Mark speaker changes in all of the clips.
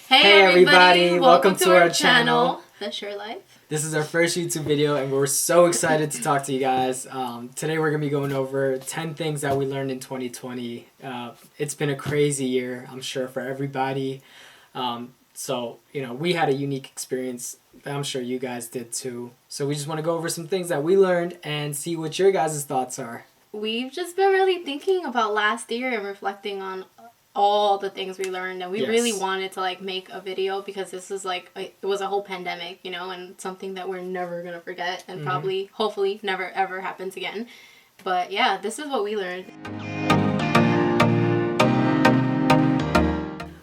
Speaker 1: Hey everybody, welcome to our channel.
Speaker 2: The Sure Life.
Speaker 1: This is our first YouTube video and we're so excited to talk to you guys. Today we're going to be going over 10 things that we learned in 2020. It's been a crazy year, I'm sure, for everybody. We had a unique experience. I'm sure you guys did too. So we just want to go over some things that we learned and see what your guys' thoughts are.
Speaker 2: We've just been really thinking about last year and reflecting on all the things we learned, and we really wanted to make a video because this is it was a whole pandemic, and something that we're never gonna forget and probably hopefully never ever happens again. But yeah, this is what we learned.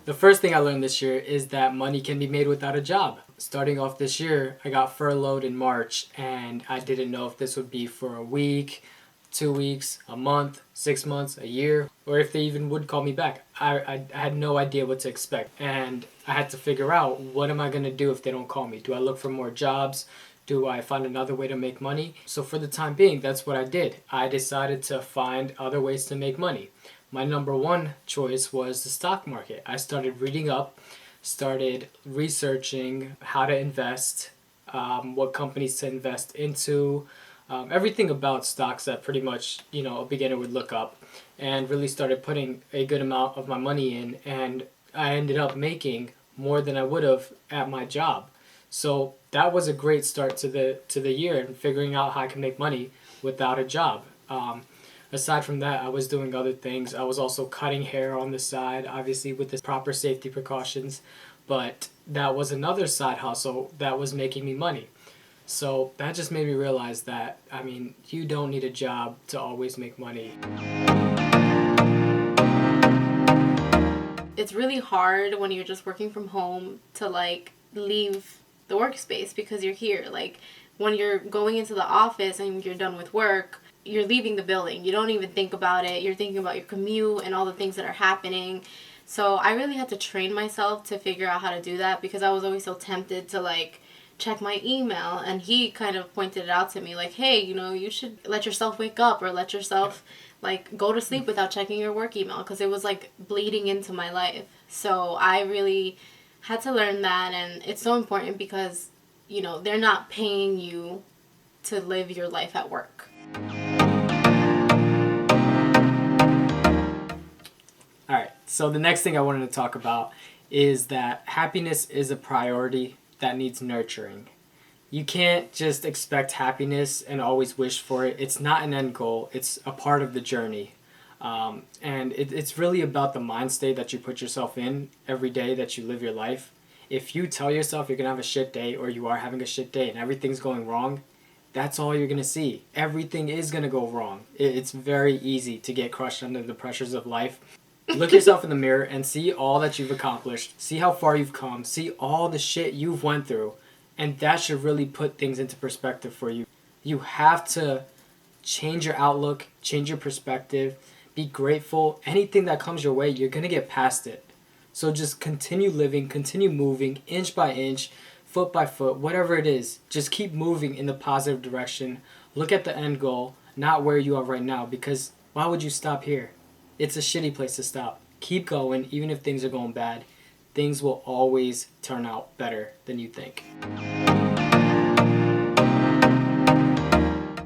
Speaker 1: The first thing I learned this year is that money can be made without a job. Starting off this year, I got furloughed in March and I didn't know if this would be for a week, 2 weeks, a month, 6 months, a year, or if they even would call me back. I had no idea what to expect, and I had to figure out, what am I going to do if they don't call me? Do I look for more jobs? Do I find another way to make money? So for the time being, that's what I did. I decided to find other ways to make money. My number one choice was the stock market. I started reading up, started researching how to invest, what companies to invest into, everything about stocks that pretty much, a beginner would look up, and really started putting a good amount of my money in, and I ended up making more than I would have at my job. So that was a great start to the year, and figuring out how I can make money without a job. Aside from that, I was doing other things. I was also cutting hair on the side, obviously with the proper safety precautions, but that was another side hustle that was making me money. So that just made me realize that, you don't need a job to always make money.
Speaker 2: It's really hard when you're just working from home to leave the workspace because you're here. When you're going into the office and you're done with work, you're leaving the building. You don't even think about it. You're thinking about your commute and all the things that are happening. So I really had to train myself to figure out how to do that because I was always so tempted to check my email, and he kind of pointed it out to me hey, you should let yourself wake up or let yourself go to sleep without checking your work email, because it was bleeding into my life. So I really had to learn that, and it's so important because they're not paying you to live your life at work.
Speaker 1: Alright, so the next thing I wanted to talk about is that happiness is a priority that needs nurturing. You can't just expect happiness and always wish for it. It's not an end goal. It's a part of the journey. And it's really about the mind state that you put yourself in every day that you live your life. If you tell yourself you're going to have a shit day, or you are having a shit day and everything's going wrong, that's all you're going to see. Everything is going to go wrong. It's very easy to get crushed under the pressures of life. Look yourself in the mirror and see all that you've accomplished. See how far you've come. See all the shit you've went through. And that should really put things into perspective for you. You have to change your outlook, change your perspective, be grateful. Anything that comes your way, you're going to get past it. So just continue living, continue moving, inch by inch, foot by foot, whatever it is. Just keep moving in the positive direction. Look at the end goal, not where you are right now, because why would you stop here? It's a shitty place to stop. Keep going, even if things are going bad. Things will always turn out better than you think.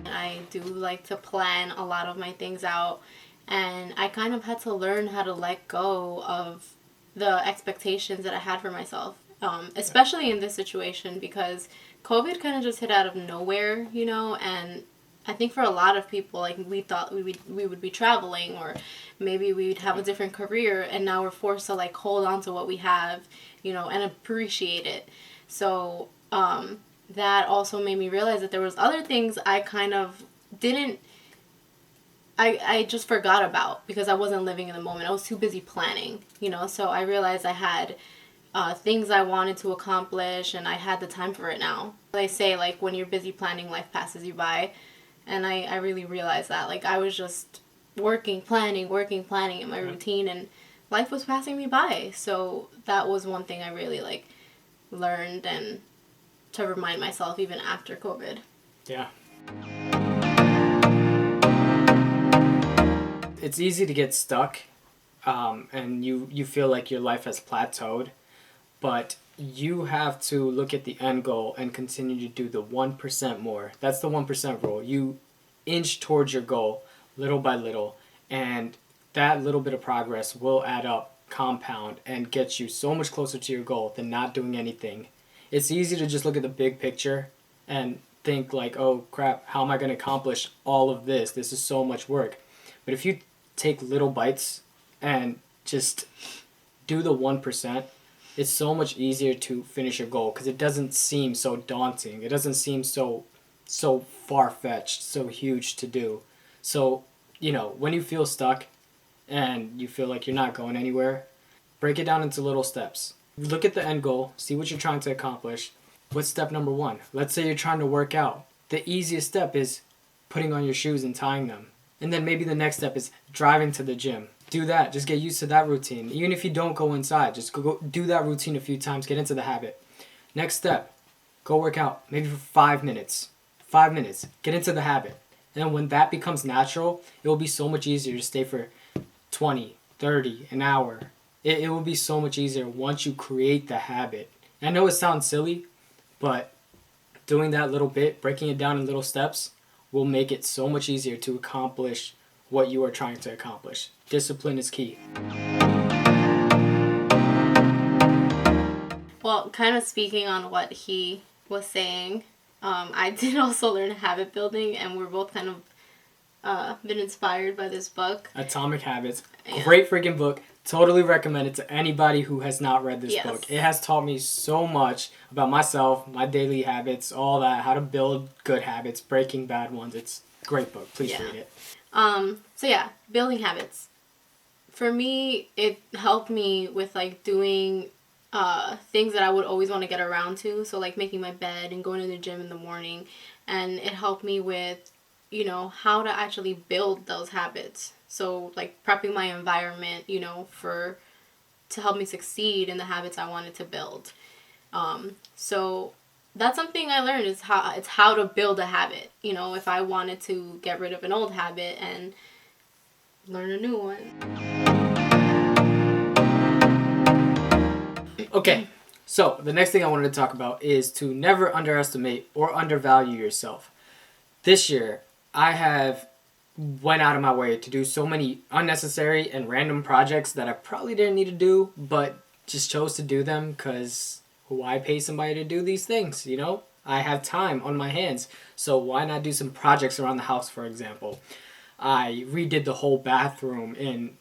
Speaker 2: I do like to plan a lot of my things out, and I kind of had to learn how to let go of the expectations that I had for myself, especially in this situation because COVID kind of just hit out of nowhere, and I think for a lot of people, we thought we would be traveling, or maybe we'd have a different career, and now we're forced to hold on to what we have, and appreciate it. So that also made me realize that there was other things I kind of I just forgot about because I wasn't living in the moment. I was too busy planning, so I realized I had things I wanted to accomplish, and I had the time for it now. They say when you're busy planning, life passes you by. And I really realized that. I was just working, planning in my routine, and life was passing me by. So that was one thing I really learned, and to remind myself even after COVID.
Speaker 1: Yeah. It's easy to get stuck, and you feel like your life has plateaued. but you have to look at the end goal and continue to do the 1% more. That's the 1% rule. You inch towards your goal little by little, and that little bit of progress will add up, compound, and get you so much closer to your goal than not doing anything. It's easy to just look at the big picture and think like, oh crap, how am I going to accomplish all of this? This is so much work. But if you take little bites and just do the 1%, it's so much easier to finish your goal because it doesn't seem so daunting. It doesn't seem so far-fetched, so huge to do. So, when you feel stuck and you feel like you're not going anywhere, break it down into little steps. Look at the end goal, see what you're trying to accomplish. What's step number 1? Let's say you're trying to work out. The easiest step is putting on your shoes and tying them. And then maybe the next step is driving to the gym. Do that. Just get used to that routine. Even if you don't go inside, just go do that routine a few times. Get into the habit. Next step, go work out. Maybe for 5 minutes. 5 minutes. Get into the habit. And then when that becomes natural, it will be so much easier to stay for 20, 30, an hour. It will be so much easier once you create the habit. I know it sounds silly, but doing that little bit, breaking it down in little steps, will make it so much easier to accomplish what you are trying to accomplish. Discipline is key.
Speaker 2: Well, kind of speaking on what he was saying, I did also learn habit building, and we're both kind of been inspired by this book.
Speaker 1: Atomic Habits. Great freaking book. Totally recommend it to anybody who has not read this book. It has taught me so much about myself, my daily habits, all that, how to build good habits, breaking bad ones. It's a great book. Please read it.
Speaker 2: Building habits. For me, it helped me with doing things that I would always want to get around to. So making my bed and going to the gym in the morning. And it helped me with, how to actually build those habits. So prepping my environment, to help me succeed in the habits I wanted to build. So that's something I learned is how to build a habit. If I wanted to get rid of an old habit and learn a new one.
Speaker 1: Okay, so the next thing I wanted to talk about is to never underestimate or undervalue yourself. This year, I have went out of my way to do so many unnecessary and random projects that I probably didn't need to do, but just chose to do them because why pay somebody to do these things, I have time on my hands, so why not do some projects around the house, for example. I redid the whole bathroom in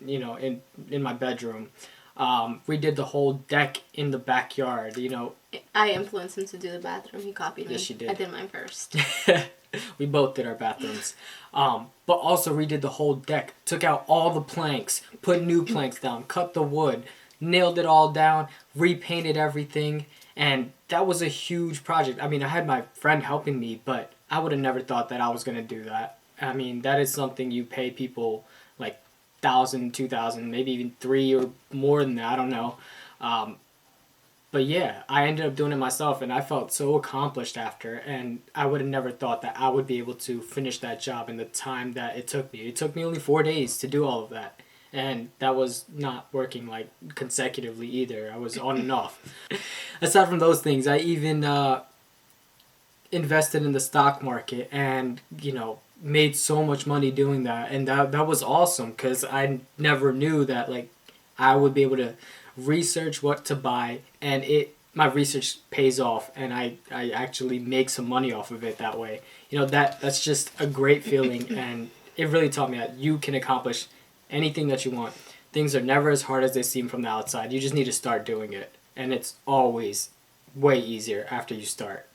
Speaker 1: my bedroom. Redid the whole deck in the backyard,
Speaker 2: I influenced him to do the bathroom. He copied me.
Speaker 1: Yes, you did.
Speaker 2: I did mine first.
Speaker 1: We both did our bathrooms. But also redid the whole deck. Took out all the planks, put new planks down, cut the wood, nailed it all down, repainted everything. And that was a huge project. I mean, I had my friend helping me, but I would have never thought that I was going to do that. I mean, that is something you pay people like 1,000, 2,000, maybe even 3 or more than that. I don't know. But yeah, I ended up doing it myself, and I felt so accomplished after, and I would have never thought that I would be able to finish that job in the time that it took me. It took me only 4 days to do all of that, and that was not working consecutively either. I was on and off. Aside from those things, I even invested in the stock market and, made so much money doing that, and that was awesome because I never knew that I would be able to research what to buy, and my research pays off, and I actually make some money off of it that way. That's just a great feeling, and it really taught me that you can accomplish anything that you want. Things are never as hard as they seem from the outside. You just need to start doing it, and it's always way easier after you start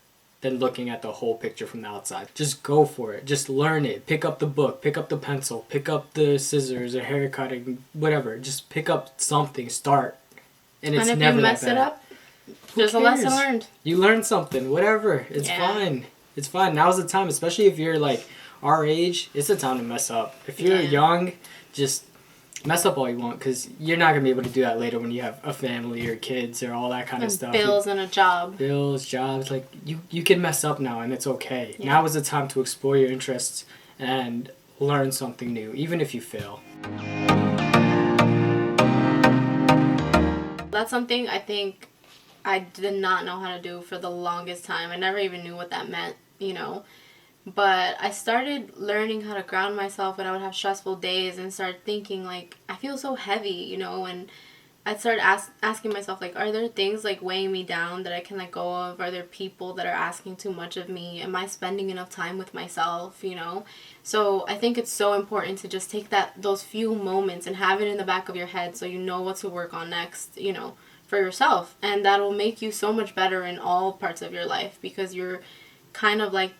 Speaker 1: than looking at the whole picture from the outside. Just go for it. Just learn it. Pick up the book. Pick up the pencil. Pick up the scissors or hair cutting, whatever. Just pick up something. Start. And it's never that bad.
Speaker 2: And if you mess it up, there's a lesson learned.
Speaker 1: You learned something. Whatever. It's fine. It's fine. Now's the time, especially if you're our age. It's the time to mess up. If you're young, just mess up all you want because you're not going to be able to do that later when you have a family or kids or all that kind of stuff.
Speaker 2: Bills and a job.
Speaker 1: Bills, jobs. You can mess up now and it's okay. Yeah. Now is the time to explore your interests and learn something new, even if you fail.
Speaker 2: That's something I think I did not know how to do for the longest time. I never even knew what that meant, you know. But I started learning how to ground myself when I would have stressful days and start thinking, like, I feel so heavy, you know, and I'd start asking myself, like, are there things, like, weighing me down that I can let go of? Are there people that are asking too much of me? Am I spending enough time with myself, you know? So I think it's so important to just take those few moments and have it in the back of your head so you know what to work on next, you know, for yourself. And that'll make you so much better in all parts of your life because you're kind of, like,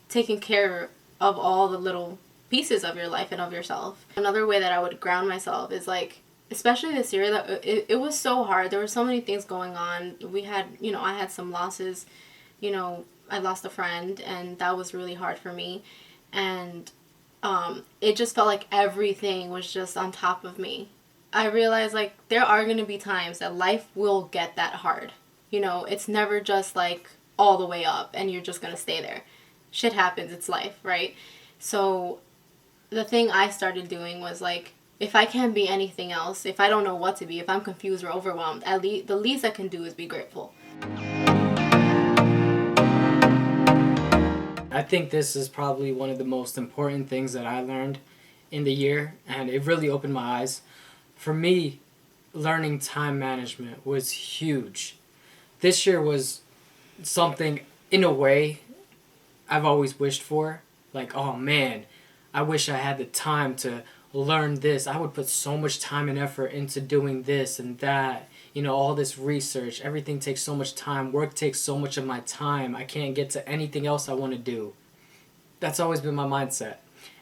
Speaker 2: taking care of all the little pieces of your life and of yourself. Another way that I would ground myself is, like, especially this year, that it was so hard. There were so many things going on. We had, you know, I had some losses. You know, I lost a friend, and that was really hard for me. And it just felt like everything was just on top of me. I realized, like, there are going to be times that life will get that hard. You know, it's never just, like, all the way up, and you're just going to stay there. Shit happens. It's life, right? So the thing I started doing was, like, if I can't be anything else, if I don't know what to be, if I'm confused or overwhelmed, the least I can do is be grateful.
Speaker 1: I think this is probably one of the most important things that I learned in the year, and it really opened my eyes. For me, learning time management was huge. This year was something, in a way, I've always wished for. Like, oh man, I wish I had the time to learn this. I would put so much time and effort into doing this and that. You know, all this research, everything takes so much time. Work takes so much of my time. I can't get to anything else I want to do. That's always been my mindset.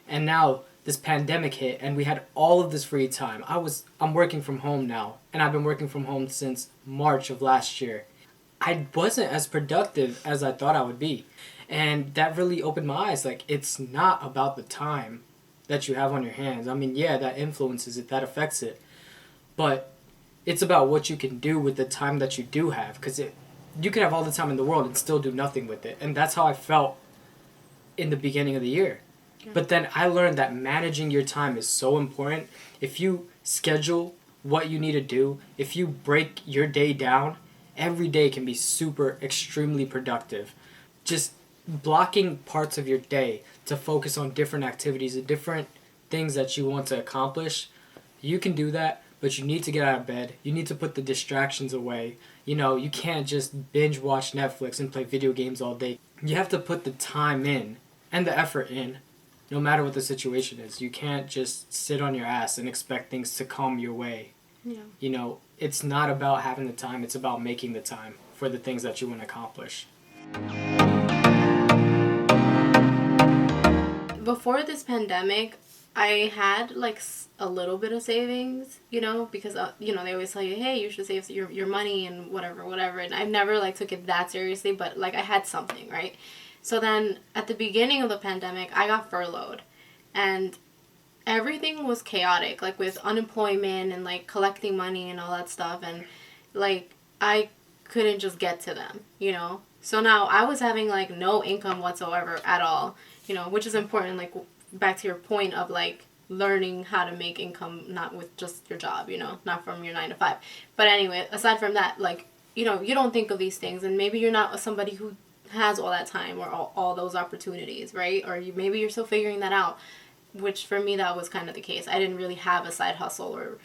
Speaker 1: And now this pandemic hit and we had all of this free time. I'm working from home now, and I've been working from home since March of last year. I wasn't as productive as I thought I would be. And that really opened my eyes. Like, it's not about the time that you have on your hands. I mean, yeah, that influences it, that affects it. But it's about what you can do with the time that you do have. Because you can have all the time in the world and still do nothing with it. And that's how I felt in the beginning of the year. Yeah. But then I learned that managing your time is so important. If you schedule what you need to do, if you break your day down, every day can be super, extremely productive. Just blocking parts of your day to focus on different activities, different things that you want to accomplish, you can do that, but you need to get out of bed. You need to put the distractions away. You know, you can't just binge watch Netflix and play video games all day. You have to put the time in and the effort in, no matter what the situation is. You can't just sit on your ass and expect things to come your way.
Speaker 2: Yeah.
Speaker 1: You know, it's not about having the time, it's about making the time for the things that you want to accomplish.
Speaker 2: Before this pandemic, I had, like, a little bit of savings, you know, because, you know, they always tell you, hey, you should save your money and whatever. And I never, like, took it that seriously, but, like, I had something, right? So then at the beginning of the pandemic, I got furloughed, and everything was chaotic, like, with unemployment and, like, collecting money and all that stuff, and, like, I couldn't just get to them, you know? So now I was having, like, no income whatsoever at all, you know, which is important, like, back to your point of, like, learning how to make income, not with just your job, you know, not from your 9 to 5. But anyway, aside from that, like, you know, you don't think of these things, and maybe you're not somebody who has all that time or all those opportunities, right? Or maybe you're still figuring that out, which for me, that was kind of the case. I didn't really have a side hustle or,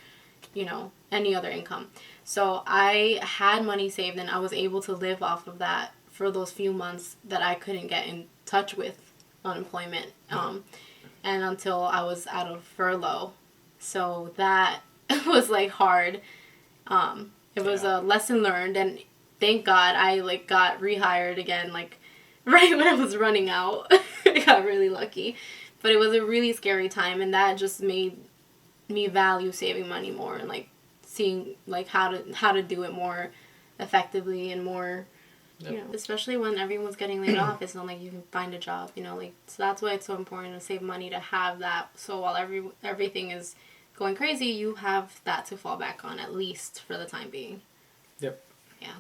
Speaker 2: you know, any other income. So I had money saved, and I was able to live off of that for those few months that I couldn't get in touch with unemployment, and until I was out of furlough. So that was, like, hard. It was a lesson learned, and thank God I, like, got rehired again, like, right when I was running out. I got really lucky. But it was a really scary time, and that just made me value saving money more and, like, seeing, like, how to do it more effectively and more. Yep. You know, especially when everyone's getting laid off, it's not like you can find a job, you know, like, so that's why it's so important to save money, to have that, so while everything is going crazy, you have that to fall back on, at least for the time being.
Speaker 1: Yep.
Speaker 2: Yeah.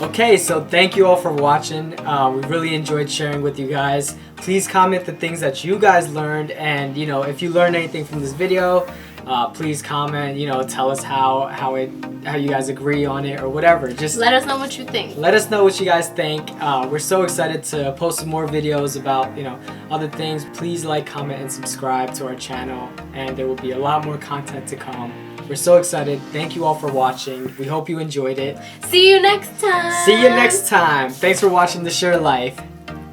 Speaker 1: Okay, so thank you all for watching. We really enjoyed sharing with you guys. Please comment the things that you guys learned, and, you know, if you learned anything from this video, please comment. Tell us how you guys agree on it or whatever. Just
Speaker 2: let us know what you think.
Speaker 1: Let us know what you guys think. We're so excited to post some more videos about other things. Please like, comment, and subscribe to our channel, and there will be a lot more content to come. We're so excited. Thank you all for watching. We hope you enjoyed it.
Speaker 2: See you next time.
Speaker 1: See you next time. Thanks for watching The Sure Life.